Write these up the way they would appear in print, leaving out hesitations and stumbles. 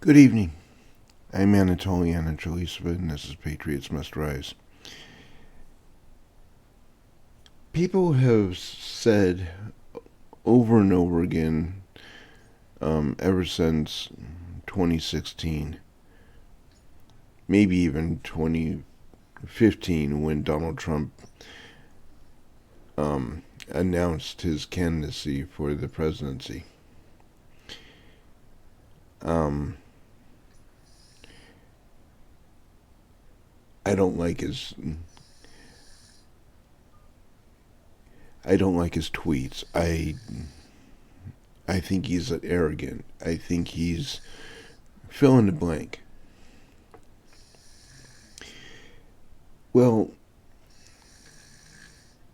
Good evening. I'm Anatoly Anatolisova, and this is Patriots Must Rise. People have said over and over again, ever since 2016, maybe even 2015, when Donald Trump announced his candidacy for the presidency. Um, I don't like his I don't like his tweets. I think he's arrogant. I think he's fill in the blank. Well,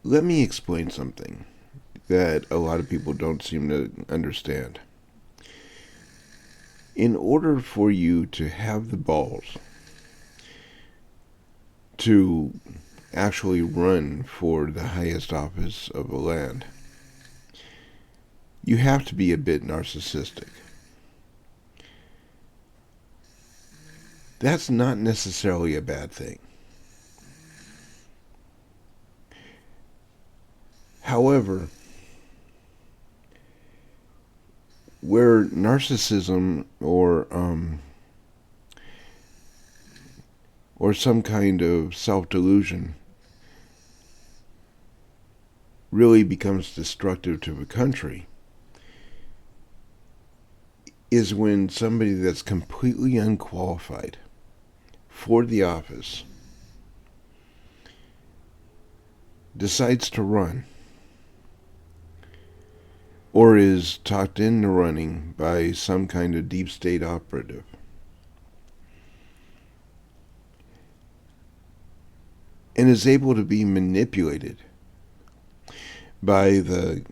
let me explain something that a lot of people don't seem to understand. In order for you to have the balls to actually run for the highest office of the land, you have to be a bit narcissistic. That's not necessarily a bad thing. However, where narcissism or some kind of self-delusion really becomes destructive to the country is when somebody that's completely unqualified for the office decides to run or is talked into running by some kind of deep state operative. And is able to be manipulated by the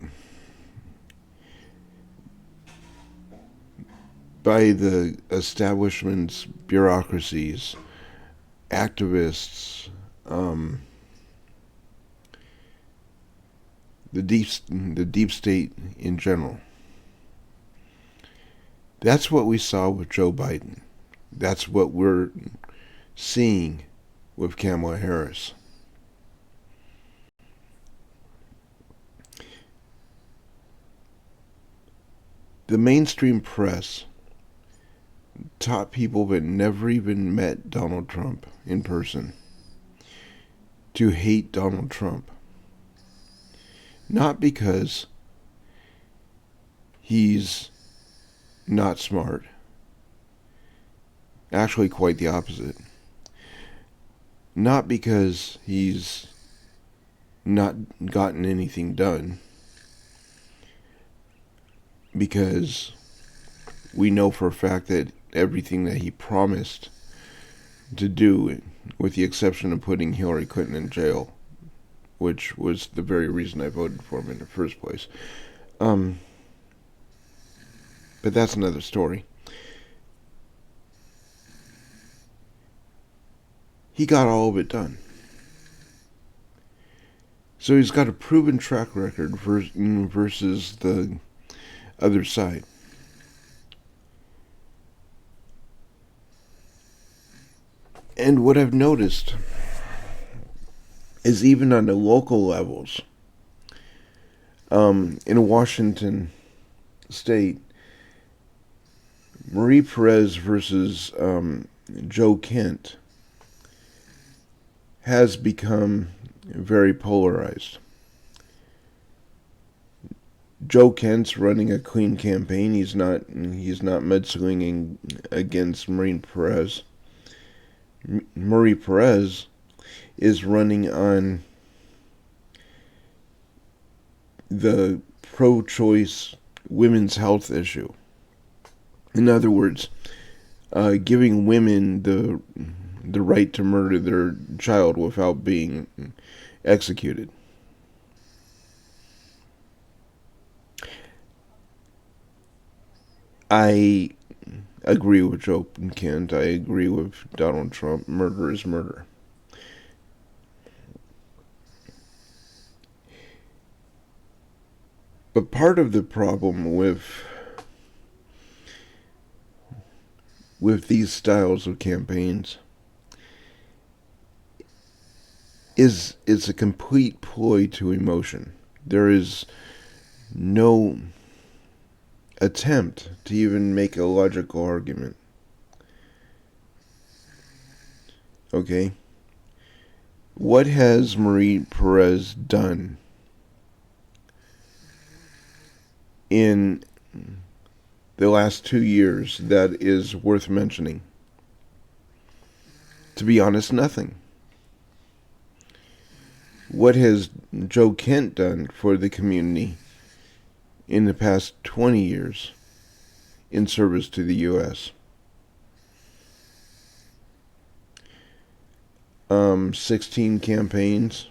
establishment's bureaucracies, activists, the deep state in general. That's what we saw with Joe Biden. That's what we're seeing with Kamala Harris. The mainstream press taught people that never even met Donald Trump in person to hate Donald Trump. Not because he's not smart. Actually, quite the opposite. Not because he's not gotten anything done. Because we know for a fact that everything that he promised to do, with the exception of putting Hillary Clinton in jail, which was the very reason I voted for him in the first place. But that's another story. He got all of it done. So he's got a proven track record versus the other side. And what I've noticed is even on the local levels, in Washington State, Marie Perez versus Joe Kent has become very polarized. Joe Kent's running a clean campaign. He's not mudslinging against Marie Perez. Marie Perez is running on the pro-choice women's health issue. In other words, giving women the right to murder their child without being executed. I agree with Joe Kent. I agree with Donald Trump. Murder is murder. But part of the problem with with these styles of campaigns is it's a complete ploy to emotion. There is no attempt to even make a logical argument. Okay? What has Marie Perez done in the last 2 years that is worth mentioning? To be honest, nothing. What has Joe Kent done for the community in the past 20 years in service to the U.S.? 16 campaigns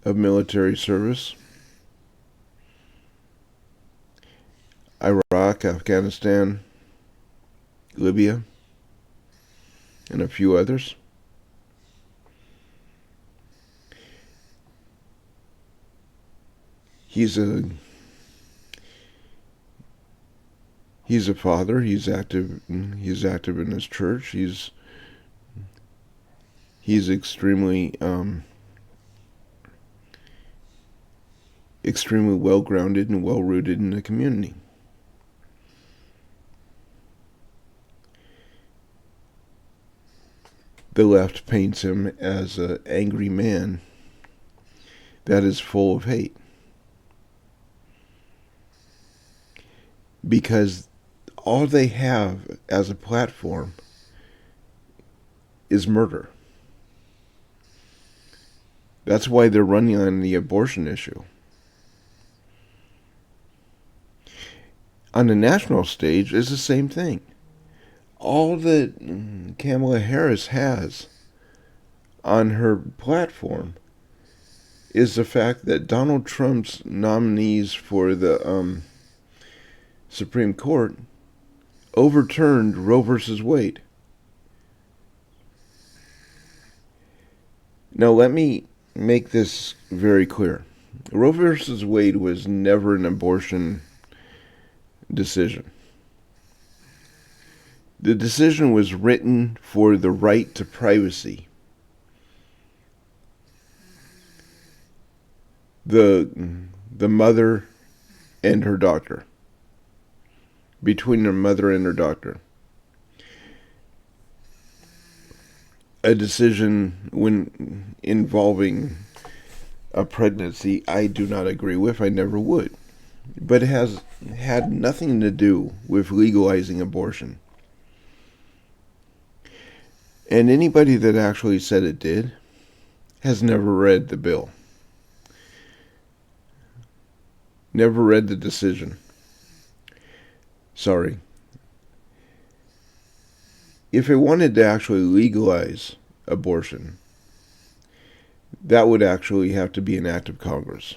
of military service. Iraq, Afghanistan, Libya, and a few others. He's a father. He's active in his church. He's extremely well grounded and well rooted in the community. The left paints him as an angry man that is full of hate, because all they have as a platform is murder. That's why they're running on the abortion issue. On the national stage, it's the same thing. All that Kamala Harris has on her platform is the fact that Donald Trump's nominees for the Supreme Court overturned Roe versus Wade. Now, let me make this very clear. Roe versus Wade was never an abortion decision. The decision was written for the right to privacy. The mother and her doctor. Between her mother and her doctor. A decision when involving a pregnancy I do not agree with. I never would. But it has had nothing to do with legalizing abortion. And anybody that actually said it did has never read the bill. Never read the decision. Sorry. If it wanted to actually legalize abortion, that would actually have to be an act of Congress.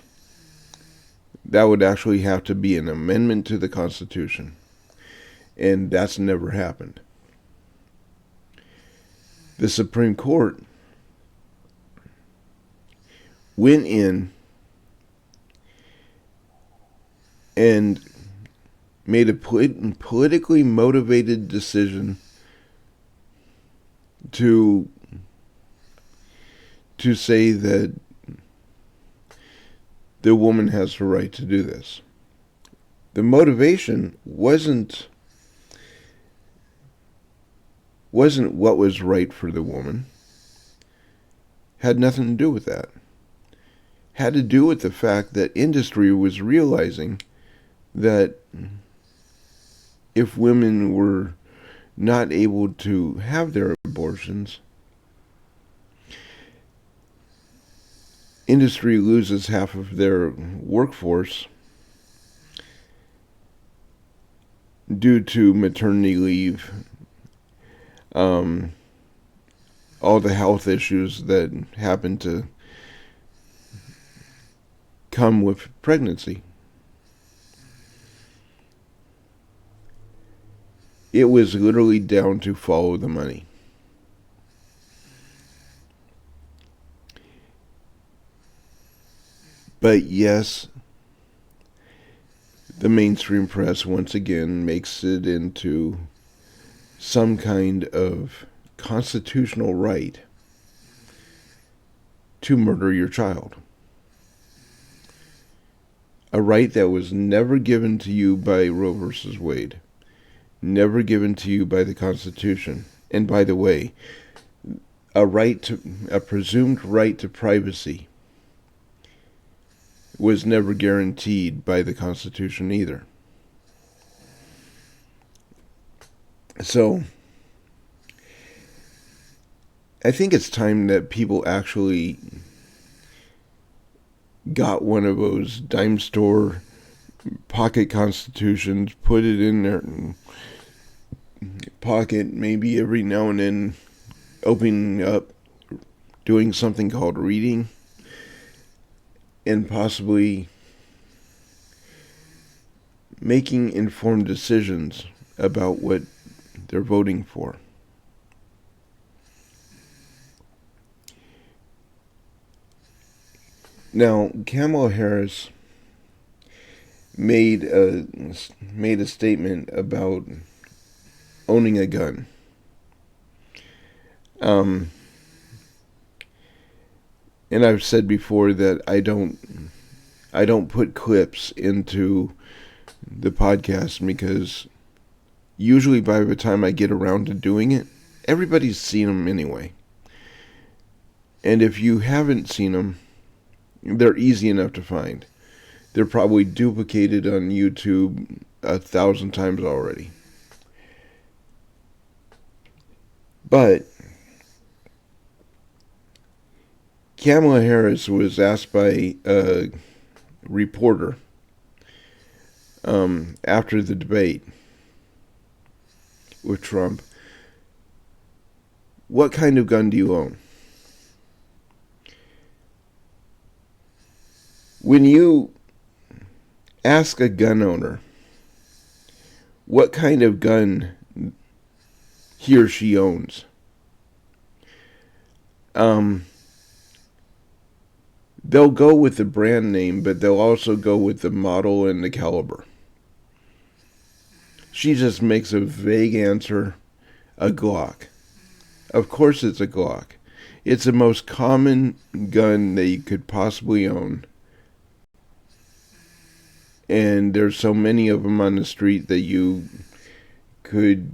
That would actually have to be an amendment to the Constitution. And that's never happened. The Supreme Court went in and made a politically motivated decision to say that the woman has the right to do this. The motivation wasn't what was right for the woman. Had nothing to do with that. Had to do with the fact that industry was realizing that if women were not able to have their abortions, industry loses half of their workforce due to maternity leave, all the health issues that happen to come with pregnancy. It was literally down to follow the money. But yes, the mainstream press once again makes it into some kind of constitutional right to murder your child. A right that was never given to you by Roe versus Wade, never given to you by the Constitution. And by the way, a presumed right to privacy was never guaranteed by the Constitution either. So, I think it's time that people actually got one of those dime store pocket constitutions, put it in their pocket, maybe every now and then opening up, doing something called reading, and possibly making informed decisions about what they're voting for. Now, Kamala Harris made a statement about owning a gun. And I've said before that I don't put clips into the podcast because usually by the time I get around to doing it, everybody's seen them anyway. And if you haven't seen them, they're easy enough to find. They're probably duplicated on YouTube 1,000 times already. But Kamala Harris was asked by a reporter after the debate with Trump, what kind of gun do you own? When you ask a gun owner what kind of gun he or she owns, they'll go with the brand name, but they'll also go with the model and the caliber. She just makes a vague answer, a Glock. Of course it's a Glock. It's the most common gun that you could possibly own. And there's so many of them on the street that you could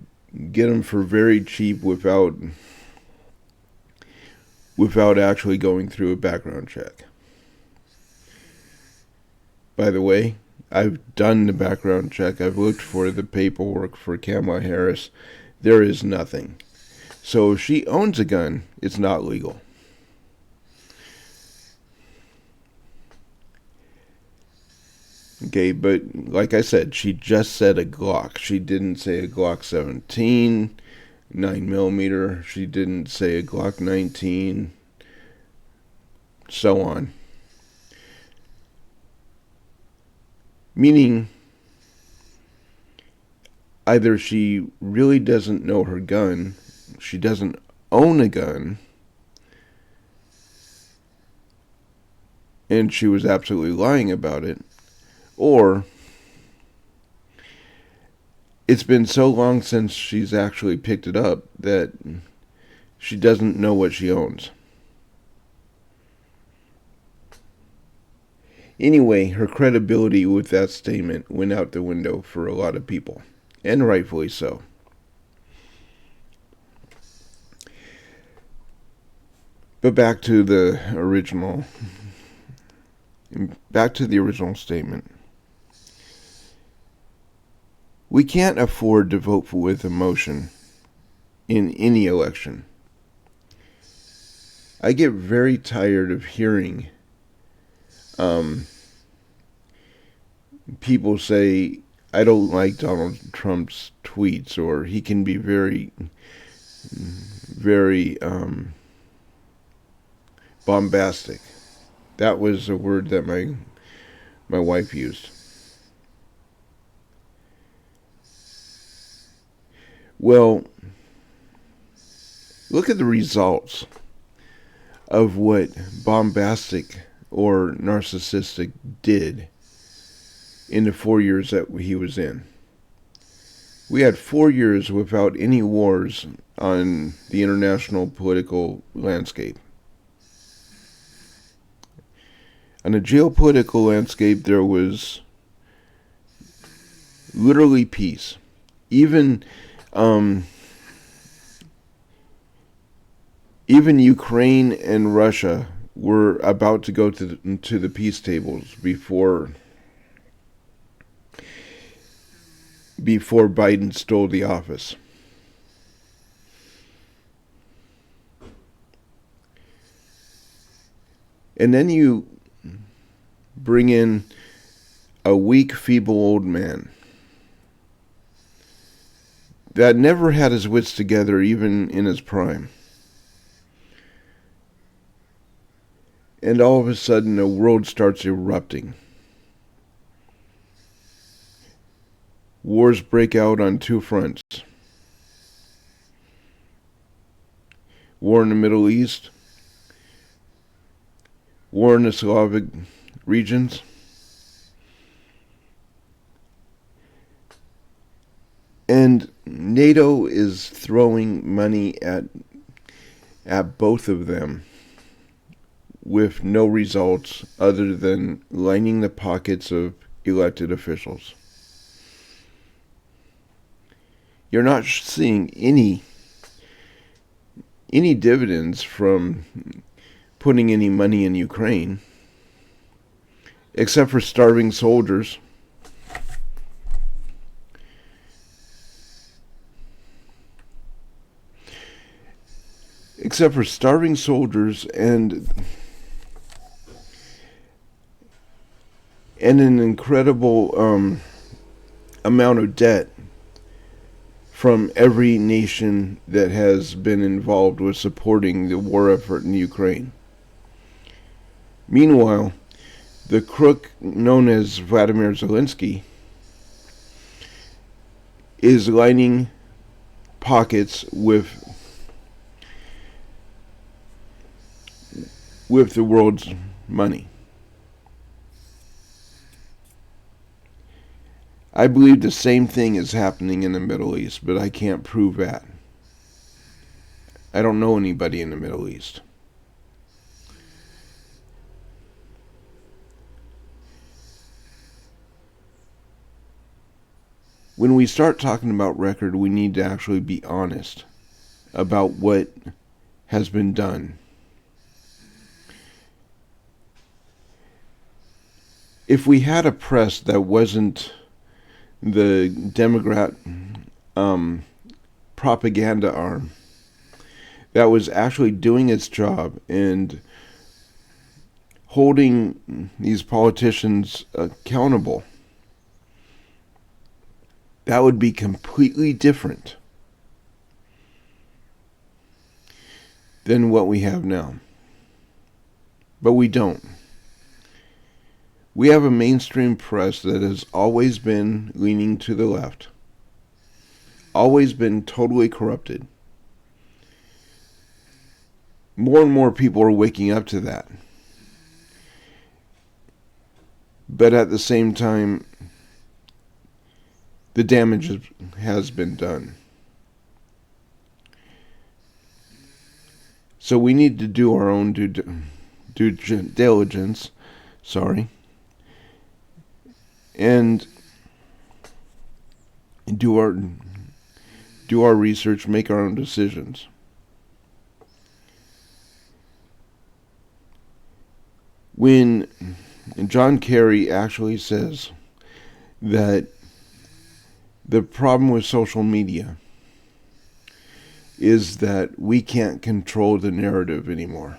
get them for very cheap without actually going through a background check. By the way, I've done the background check. I've looked for the paperwork for Kamala Harris. There is nothing. So if she owns a gun, it's not legal. Okay, but like I said, she just said a Glock. She didn't say a Glock 17, 9mm. She didn't say a Glock 19, so on. Meaning, either she really doesn't know her gun, she doesn't own a gun, and she was absolutely lying about it, or it's been so long since she's actually picked it up that she doesn't know what she owns. Anyway, her credibility with that statement went out the window for a lot of people, and rightfully so. But back to the original statement. We can't afford to vote with emotion in any election. I get very tired of hearing people say, I don't like Donald Trump's tweets, or he can be very, very bombastic. That was a word that my wife used. Well, look at the results of what bombastic or narcissistic did in the 4 years that he was in. We had 4 years without any wars on the international political landscape. On the geopolitical landscape, there was literally peace. Even Ukraine and Russia were about to go to the peace tables before Biden stole the office. And then you bring in a weak, feeble old man that never had his wits together, even in his prime. And all of a sudden, the world starts erupting. Wars break out on two fronts. War in the Middle East, war in the Slavic regions, and NATO is throwing money at both of them with no results other than lining the pockets of elected officials. You're not seeing any dividends from putting any money in Ukraine, except for starving soldiers. Except for starving soldiers and an incredible amount of debt from every nation that has been involved with supporting the war effort in Ukraine. Meanwhile, the crook known as Vladimir Zelensky is lining pockets with the world's money. I believe the same thing is happening in the Middle East, but I can't prove that. I don't know anybody in the Middle East. When we start talking about record, we need to actually be honest about what has been done. If we had a press that wasn't the Democrat propaganda arm that was actually doing its job and holding these politicians accountable, that would be completely different than what we have now. But we don't. We have a mainstream press that has always been leaning to the left, always been totally corrupted. More and more people are waking up to that. But at the same time, the damage has been done. So we need to do our own due diligence. And do our research, make our own decisions. When John Kerry actually says that the problem with social media is that we can't control the narrative anymore.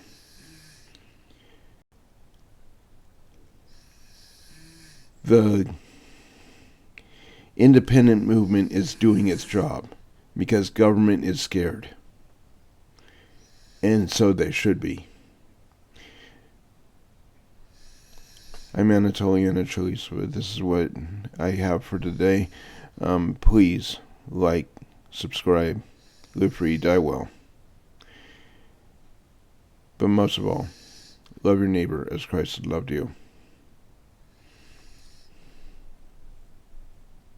The independent movement is doing its job because government is scared. And so they should be. I'm Anatoly Anatoly. This is what I have for today. Please like, subscribe, live free, die well. But most of all, love your neighbor as Christ loved you.